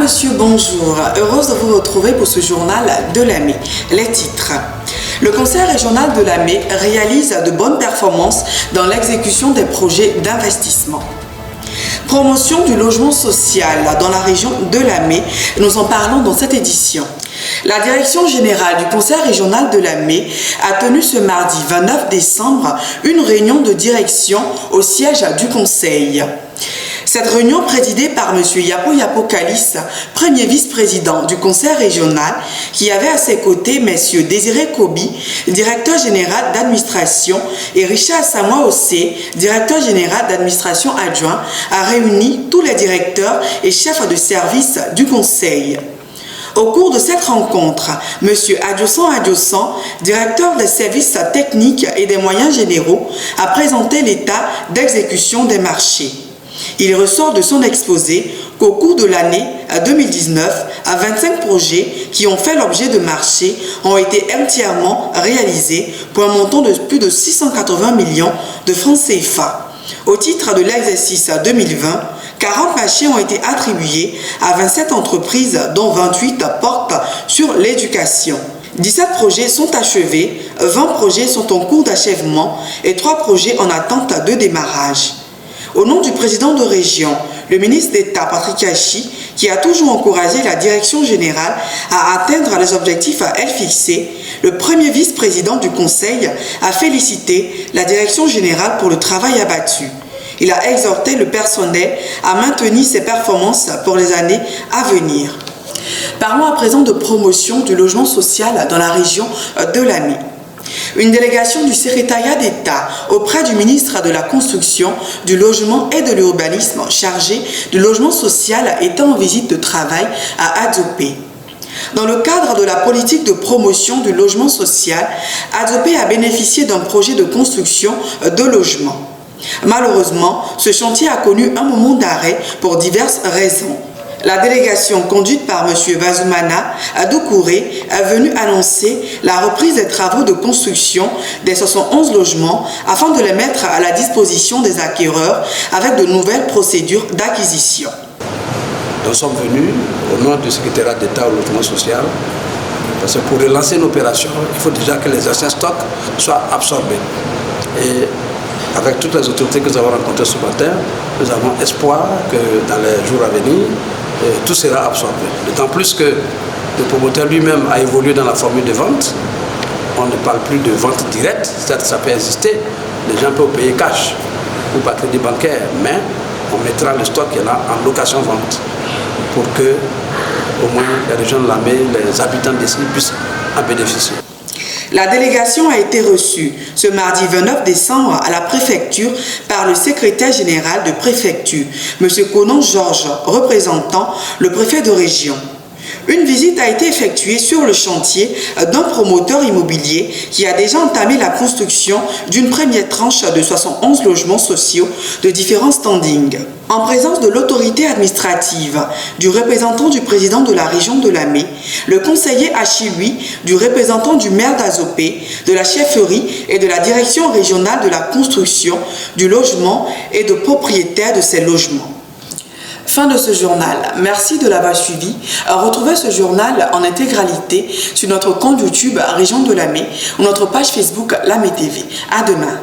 monsieur, bonjour. Heureuse de vous retrouver pour ce journal de l'AME. Les titres. Le Conseil régional de l'AME réalise de bonnes performances dans l'exécution des projets d'investissement. Promotion du logement social dans la région de l'AME, nous en parlons dans cette édition. La direction générale du Conseil régional de l'AME a tenu ce mardi 29 décembre une réunion de direction au siège du Conseil. Cette réunion présidée par M. Yapo Kalis, premier vice-président du Conseil régional, qui avait à ses côtés M. Désiré Kobi, directeur général d'administration, et Richard Samoa Ossé, directeur général d'administration adjoint, a réuni tous les directeurs et chefs de service du Conseil. Au cours de cette rencontre, M. Adjossan, directeur des services techniques et des moyens généraux, a présenté l'état d'exécution des marchés. Il ressort de son exposé qu'au cours de l'année 2019, 25 projets qui ont fait l'objet de marchés ont été entièrement réalisés pour un montant de plus de 680 millions de francs CFA. Au titre de l'exercice 2020, 40 marchés ont été attribués à 27 entreprises, dont 28 portent sur l'éducation. 17 projets sont achevés, 20 projets sont en cours d'achèvement et 3 projets en attente de démarrage. Au nom du président de région, le ministre d'État Patrick Hachi, qui a toujours encouragé la direction générale à atteindre les objectifs à elle fixés, le premier vice-président du Conseil a félicité la direction générale pour le travail abattu. Il a exhorté le personnel à maintenir ses performances pour les années à venir. Parlons à présent de promotion du logement social dans la région de l'AME. Une délégation du secrétariat d'État auprès du ministre de la Construction, du Logement et de l'Urbanisme chargé du logement social était en visite de travail à Adzopé. Dans le cadre de la politique de promotion du logement social, Adzopé a bénéficié d'un projet de construction de logements. Malheureusement, ce chantier a connu un moment d'arrêt pour diverses raisons. La délégation conduite par M. Bazoumana Adoukouré est venue annoncer la reprise des travaux de construction des 71 logements afin de les mettre à la disposition des acquéreurs avec de nouvelles procédures d'acquisition. Nous sommes venus au nom du secrétariat d'État au logement social parce que pour relancer une opération, il faut déjà que les anciens stocks soient absorbés. Et avec toutes les autorités que nous avons rencontrées ce matin, nous avons espoir que dans les jours à venir, tout sera absorbé. D'autant plus que le promoteur lui-même a évolué dans la formule de vente. On ne parle plus de vente directe, certes ça peut exister, les gens peuvent payer cash ou par crédit bancaire, mais on mettra le stock qu'il y en a en location-vente pour que au moins les régions de l'AME, les habitants d'ici puissent en bénéficier. La délégation a été reçue ce mardi 29 décembre à la préfecture par le secrétaire général de préfecture, M. Conan Georges, représentant le préfet de région. Une visite a été effectuée sur le chantier d'un promoteur immobilier qui a déjà entamé la construction d'une première tranche de 71 logements sociaux de différents standings. En présence de l'autorité administrative, du représentant du président de la région de l'AME, le conseiller Achilui, du représentant du maire d'Adzopé, de la chefferie et de la direction régionale de la construction, du logement et de propriétaires de ces logements. Fin de ce journal. Merci de l'avoir suivi. Retrouvez ce journal en intégralité sur notre compte YouTube Région de l'AME ou notre page Facebook l'AME TV. À demain.